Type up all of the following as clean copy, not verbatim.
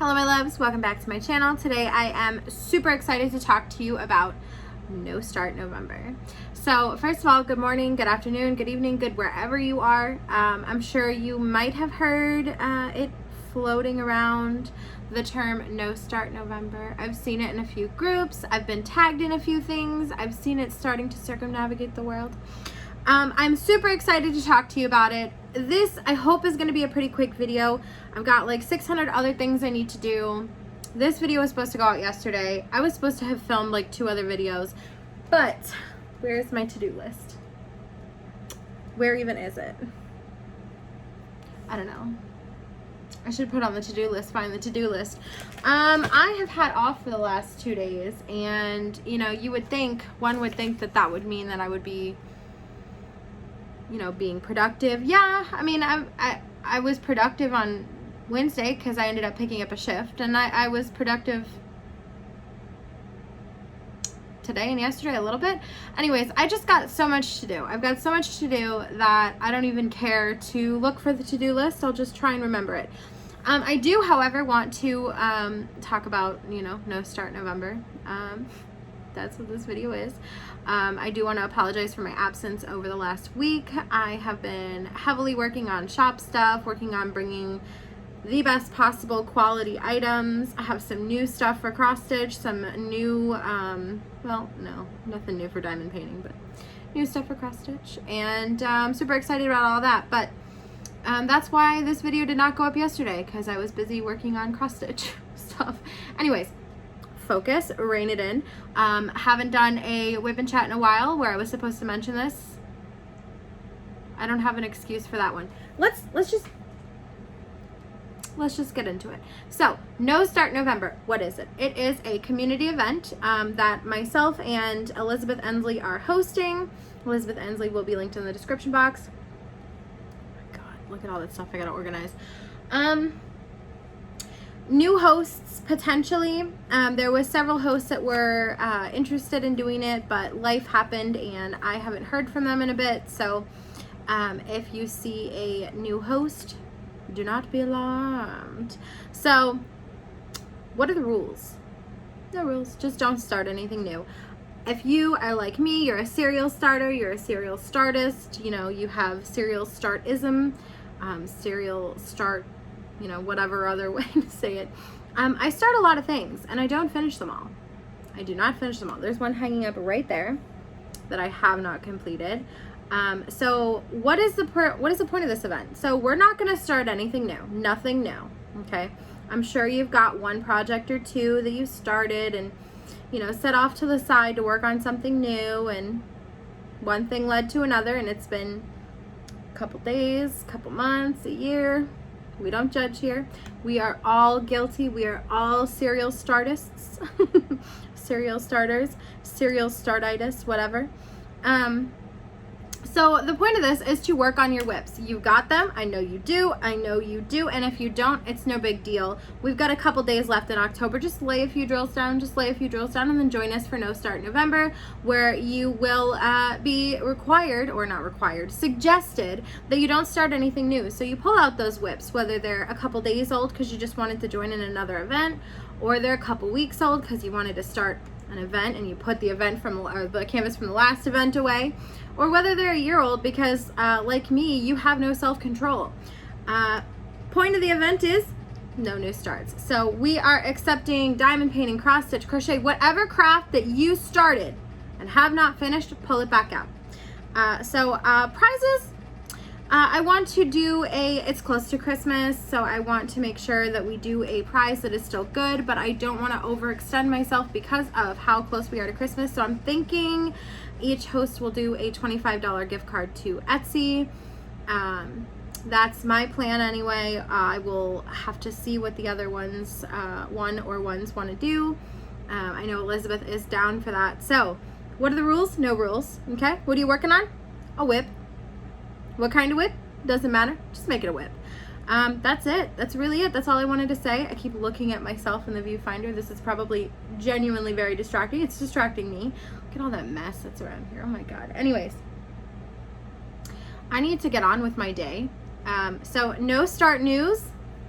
Hello my loves, welcome back to my channel. Today I am super excited to talk to you about No Start November. So first of all, good morning, good afternoon, good evening, good wherever you are. I'm sure you might have heard it floating around, the term No Start November. I've seen it in a few groups, I've been tagged in a few things, I've seen it starting to circumnavigate the world. I'm super excited to talk to you about it. This, I hope, is going to be a pretty quick video. I've got like 600 other things I need to do. This video was supposed to go out yesterday. I was supposed to have filmed like 2 other videos, but where's my to-do list? Where even is it? I don't know. I should put on the to-do list, find the to-do list. I have had off for the last 2 days, and you know, one would think that that would mean that I would be, you know, being productive. Yeah, I mean, I was productive on Wednesday because I ended up picking up a shift, and I was productive today and yesterday a little bit. Anyways, I just got so much to do. I've got so much to do that I don't even care to look for the to-do list. I'll just try and remember it. I do, however, want to talk about, you know, No Start November. That's what this video is. I do want to apologize for my absence over the last week. I have been heavily working on shop stuff, working on bringing the best possible quality items. I have some new stuff for cross stitch, some new, well, no, nothing new for diamond painting, but new stuff for cross stitch, and I'm super excited about all that. But that's why this video did not go up yesterday, because I was busy working on cross stitch stuff. Anyways, focus, rein it in. Haven't done a whip and chat in a while where I was supposed to mention this. I don't have an excuse for that one. Let's just get into it. So, No Start November, what is it? It is a community event that myself and Elizabeth Insley are hosting. Elizabeth Insley will be linked in the description box. Oh my God, look at all that stuff I gotta organize. New hosts, potentially. There was several hosts that were interested in doing it, but life happened and I haven't heard from them in a bit. So if you see a new host, do not be alarmed. So what are the rules? No rules, just don't start anything new. If you are like me, you're a serial starter, you're a serial startist, you know, you have serial startism, serial start, you know, whatever other way to say it. I start a lot of things and I don't finish them all. I do not finish them all. There's one hanging up right there that I have not completed. So what is the point of this event? So we're not going to start anything new, nothing new. Okay. I'm sure you've got one project or two that you started and, you know, set off to the side to work on something new, and one thing led to another, and it's been a couple days, couple months, a year. We don't judge here. We are all guilty. We are all serial startists, serial starters, serial startitis, whatever. So the point of this is to work on your whips. You got them. I know you do. I know you do. And if you don't, it's no big deal. We've got a couple days left in October. Just lay a few drills down. Just lay a few drills down, and then join us for No Start November, where you will be required, or not required, suggested that you don't start anything new. So you pull out those whips, whether they're a couple days old because you just wanted to join in another event, or they're a couple weeks old because you wanted to start an event and you put the event from, or the canvas from the last event away, or whether they're a year old because like me, you have no self-control. Point of the event is no new starts. So we are accepting diamond painting, cross stitch, crochet, whatever craft that you started and have not finished, pull it back out. Prizes, I want to do it's close to Christmas, so I want to make sure that we do a prize that is still good, but I don't want to overextend myself because of how close we are to Christmas. So I'm thinking each host will do a $25 gift card to Etsy. That's my plan anyway. I will have to see what the other ones want to do. I know Elizabeth is down for that. So what are the rules? No rules. Okay, what are you working on? A whip. What kind of whip? Doesn't matter. Just make it a whip. That's it. That's really it. That's all I wanted to say. I keep looking at myself in the viewfinder. This is probably genuinely very distracting. It's distracting me. Look at all that mess that's around here. Oh my God. Anyways, I need to get on with my day. So no start news.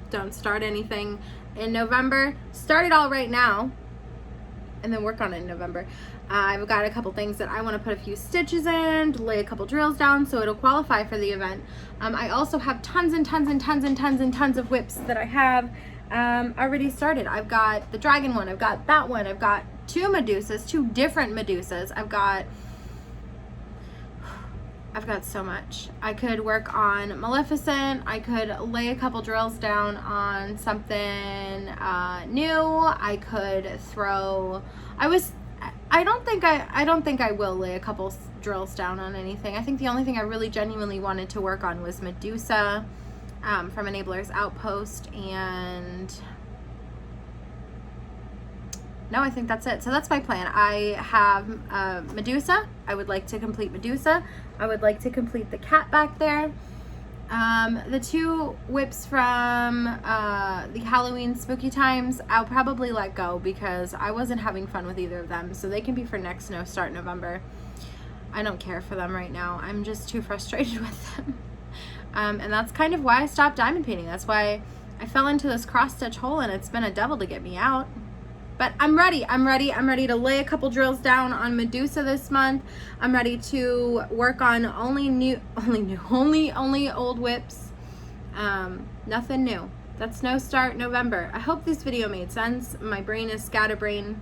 Don't start anything in November. Start it all right now and then work on it in November. I've got a couple things that I want to put a few stitches in, to lay a couple drills down so it'll qualify for the event. I also have tons and tons and tons and tons and tons of whips that I have already started. I've got the dragon one, I've got that one, I've got two Medusas, two different Medusas. I've got so much. I could work on Maleficent. I could lay a couple drills down on something new. I could throw, I don't think I will lay a couple drills down on anything. I think the only thing I really genuinely wanted to work on was Medusa from Enabler's Outpost, and no, I think that's it. So that's my plan. I have Medusa. I would like to complete Medusa. I would like to complete the cat back there. The two whips from the Halloween spooky times, I'll probably let go because I wasn't having fun with either of them. So they can be for next start November. I don't care for them right now. I'm just too frustrated with them. And that's kind of why I stopped diamond painting. That's why I fell into this cross stitch hole, and it's been a devil to get me out. But I'm ready. I'm ready to lay a couple drills down on Medusa this month. I'm ready to work on only old whips. Nothing new. That's no start November. I hope this video made sense. My brain is scatterbrain.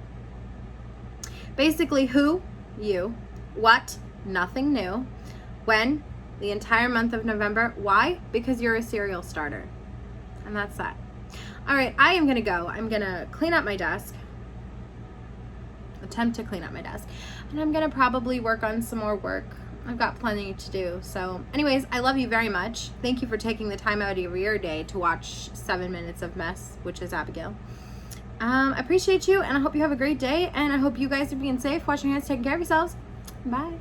Basically, who? You. What? Nothing new. When? The entire month of November. Why? Because you're a serial starter. And that's that. All right, I am gonna go. I'm gonna clean up my desk. Attempt to clean up my desk. And I'm gonna probably work on some more work. I've got plenty to do. So anyways, I love you very much. Thank you for taking the time out of your day to watch 7 minutes of mess, which is Abigail. I appreciate you, and I hope you have a great day, and I hope you guys are being safe, washing your hands, taking care of yourselves. Bye.